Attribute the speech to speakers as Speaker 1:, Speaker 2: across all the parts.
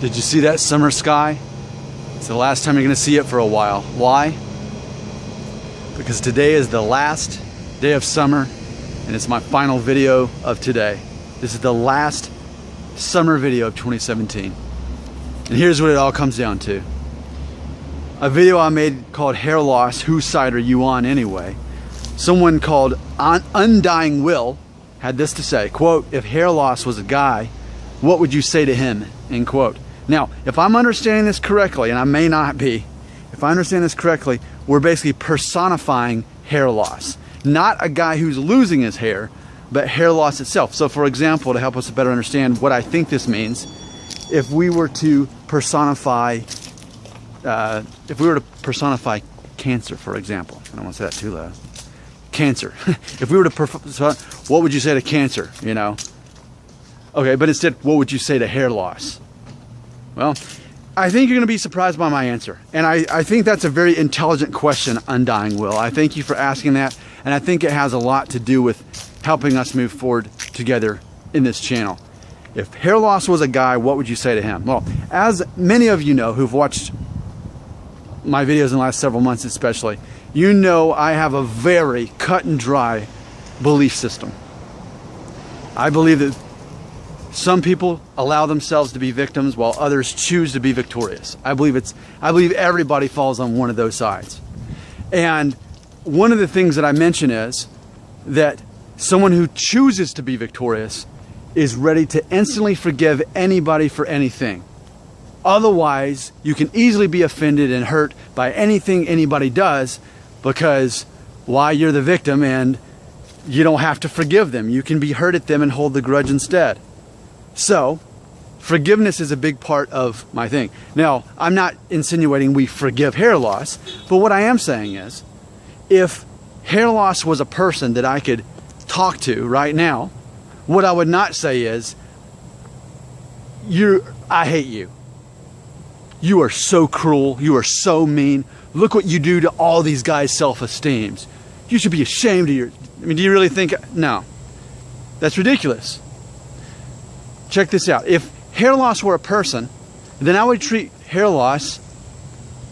Speaker 1: Did you see that summer sky? It's the last time you're going to see it for a while. Why? Because today is the last day of summer, and it's my final video of today. This is the last summer video of 2017. And here's what it all comes down to. A video I made called Hair Loss, Whose Side Are You On Anyway? Someone called Undying Will had this to say, quote, "If hair loss was a guy, what would you say to him?" End quote. Now, if I'm understanding this correctly, and I may not be, if I understand this correctly, we're basically personifying hair loss. Not a guy who's losing his hair, but hair loss itself. So for example, to help us better understand what I think this means, if we were to personify cancer, for example, I don't want to say that too loud. Cancer. If we were to, what would you say to cancer, you know? Okay, but instead, what would you say to hair loss? Well, I think you're going to be surprised by my answer. And I think that's a very intelligent question, Undying Will. I thank you for asking that. And I think it has a lot to do with helping us move forward together in this channel. If hair loss was a guy, what would you say to him? Well, as many of you know who've watched my videos in the last several months especially, you know I have a very cut and dry belief system. I believe that some people allow themselves to be victims while others choose to be victorious. I believe everybody falls on one of those sides. And one of the things that I mention is that someone who chooses to be victorious is ready to instantly forgive anybody for anything. Otherwise, you can easily be offended and hurt by anything anybody does because, why, you're the victim and you don't have to forgive them. You can be hurt at them and hold the grudge instead. So, forgiveness is a big part of my thing. Now, I'm not insinuating we forgive hair loss, but what I am saying is, if hair loss was a person that I could talk to right now, what I would not say is, I hate you. You are so cruel. You are so mean. Look what you do to all these guys' self-esteems. You should be ashamed of do you really think? No. That's ridiculous. Check this out. If hair loss were a person, then I would treat hair loss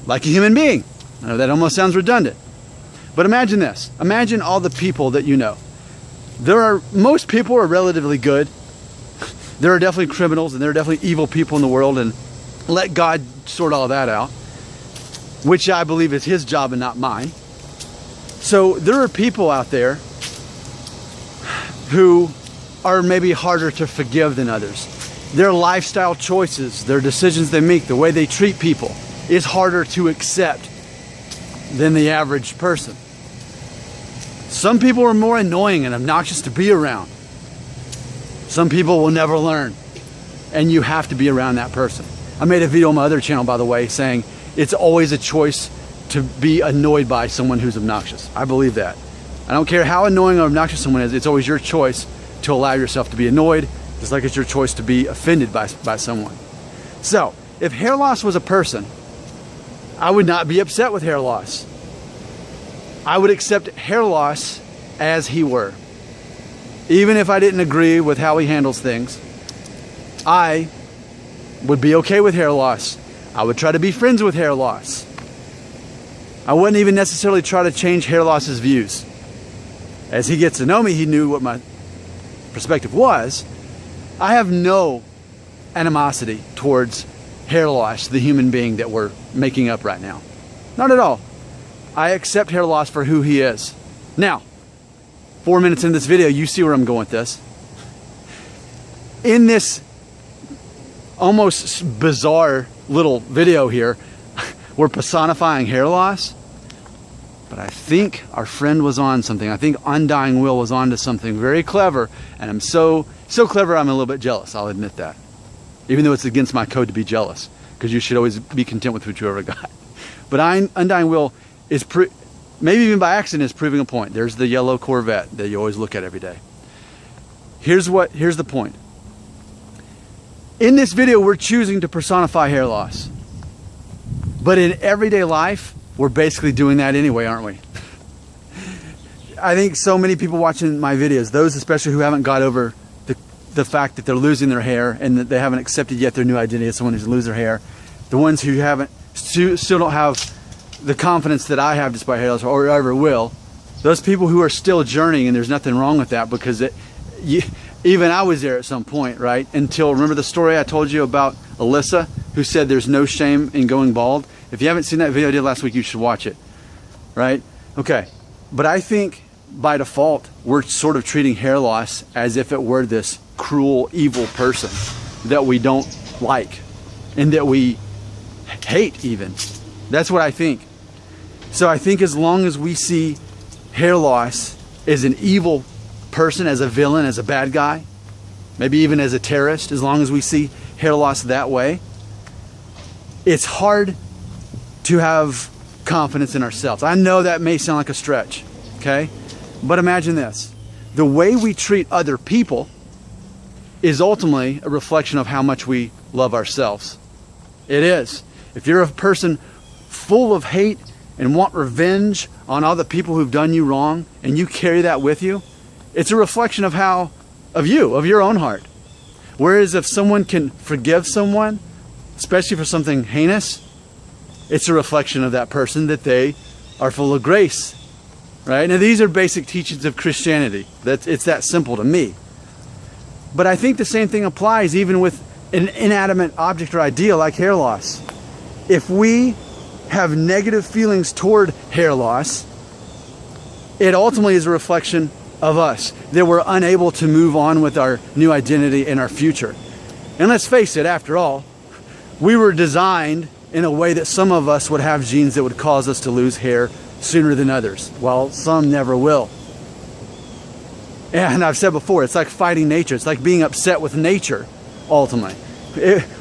Speaker 1: like a human being. I know that almost sounds redundant. But imagine this. Imagine all the people that you know. Most people are relatively good. There are definitely criminals and there are definitely evil people in the world, and let God sort all that out, which I believe is his job and not mine. So there are people out there who are maybe harder to forgive than others. Their lifestyle choices, their decisions they make, the way they treat people is harder to accept than the average person. Some people are more annoying and obnoxious to be around. Some people will never learn, and you have to be around that person. I made a video on my other channel, by the way, saying it's always a choice to be annoyed by someone who's obnoxious. I believe that. I don't care how annoying or obnoxious someone is, it's always your choice to allow yourself to be annoyed, just like it's your choice to be offended by someone. So, if hair loss was a person, I would not be upset with hair loss. I would accept hair loss as he were. Even if I didn't agree with how he handles things, I would be okay with hair loss. I would try to be friends with hair loss. I wouldn't even necessarily try to change hair loss's views. As he gets to know me, he knew what my perspective was. I have no animosity towards hair loss, the human being that we're making up right now. Not at all. I accept hair loss for who he is. Now, 4 minutes into this video, you see where I'm going with this. In this almost bizarre little video here, we're personifying hair loss, but I think our friend was on something. I think Undying Will was on to something very clever, and I'm so clever I'm a little bit jealous, I'll admit that. Even though it's against my code to be jealous, because you should always be content with what you ever got. But Undying Will is, maybe even by accident, is proving a point. There's the yellow Corvette that you always look at every day. Here's the point. In this video, we're choosing to personify hair loss. But in everyday life, we're basically doing that anyway, aren't we? I think so many people watching my videos, those especially who haven't got over the fact that they're losing their hair and that they haven't accepted yet their new identity as someone who's lose their hair. The ones who still don't have the confidence that I have despite hair loss or ever will. Those people who are still journeying, and there's nothing wrong with that, because even I was there at some point, right? Until, remember the story I told you about Alyssa, who said there's no shame in going bald? If you haven't seen that video I did last week, you should watch it, right? Okay, but I think by default, we're sort of treating hair loss as if it were this cruel, evil person that we don't like and that we hate even. That's what I think. So I think as long as we see hair loss as an evil person, as a villain, as a bad guy, maybe even as a terrorist, as long as we see hair loss that way, it's hard to have confidence in ourselves. I know that may sound like a stretch, okay? But imagine this. The way we treat other people is ultimately a reflection of how much we love ourselves. It is. If you're a person full of hate and want revenge on all the people who've done you wrong, and you carry that with you, it's a reflection of your own heart. Whereas if someone can forgive someone, especially for something heinous, it's a reflection of that person that they are full of grace, right? Now these are basic teachings of Christianity. It's that simple to me. But I think the same thing applies even with an inanimate object or idea like hair loss. If we have negative feelings toward hair loss, it ultimately is a reflection of us, that we're unable to move on with our new identity and our future. And let's face it, after all, we were designed in a way that some of us would have genes that would cause us to lose hair sooner than others, while some never will. And I've said before, it's like fighting nature. It's like being upset with nature, ultimately.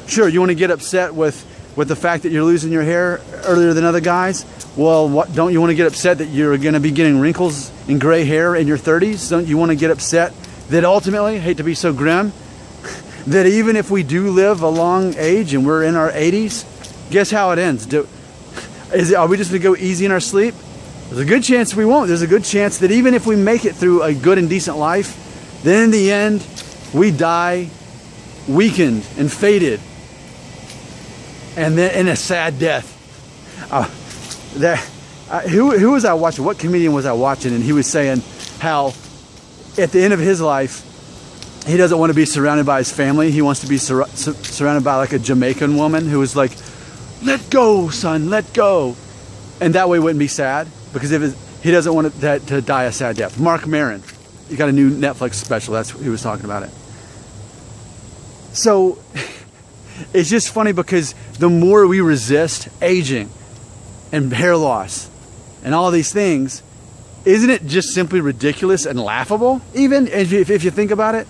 Speaker 1: Sure, you want to get upset with the fact that you're losing your hair earlier than other guys? Well, don't you want to get upset that you're going to be getting wrinkles and gray hair in your 30s? Don't you want to get upset that ultimately, hate to be so grim, that even if we do live a long age and we're in our 80s, guess how it ends? Are we just going to go easy in our sleep? There's a good chance we won't. There's a good chance that even if we make it through a good and decent life, then in the end, we die weakened and faded, and then in a sad death. Who was I watching? What comedian was I watching? And he was saying how at the end of his life, he doesn't want to be surrounded by his family. He wants to be surrounded by like a Jamaican woman who is like, "Let go, son, let go," and that way it wouldn't be sad, because he doesn't want that to die a sad death. Mark Maron, he got a new Netflix special. That's he was talking about it. So it's just funny, because the more we resist aging and hair loss and all these things, isn't it just simply ridiculous and laughable, even if you think about it?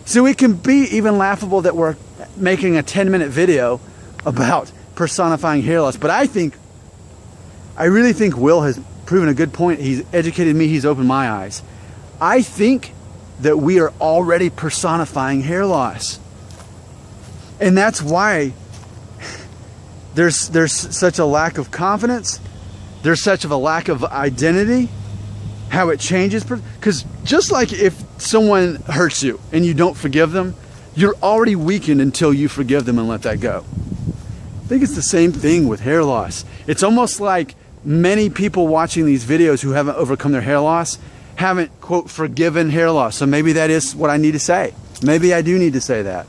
Speaker 1: So it can be even laughable that we're making a 10-minute video about personifying hair loss. But I really think Will has proven a good point. He's educated me, he's opened my eyes. I think that we are already personifying hair loss. And that's why there's such a lack of confidence. There's such of a lack of identity, how it changes. Because just like if someone hurts you and you don't forgive them, you're already weakened until you forgive them and let that go. I think it's the same thing with hair loss. It's almost like many people watching these videos who haven't overcome their hair loss haven't, quote, forgiven hair loss. So maybe that is what I need to say. Maybe I do need to say that.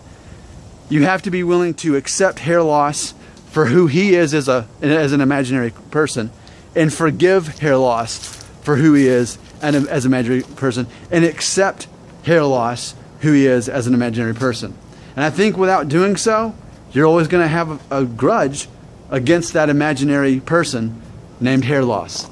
Speaker 1: You have to be willing to accept hair loss for who he is as an imaginary person, and forgive hair loss for who he is as an imaginary person, and accept hair loss who he is as an imaginary person. And I think without doing so, you're always going to have a grudge against that imaginary person named hair loss.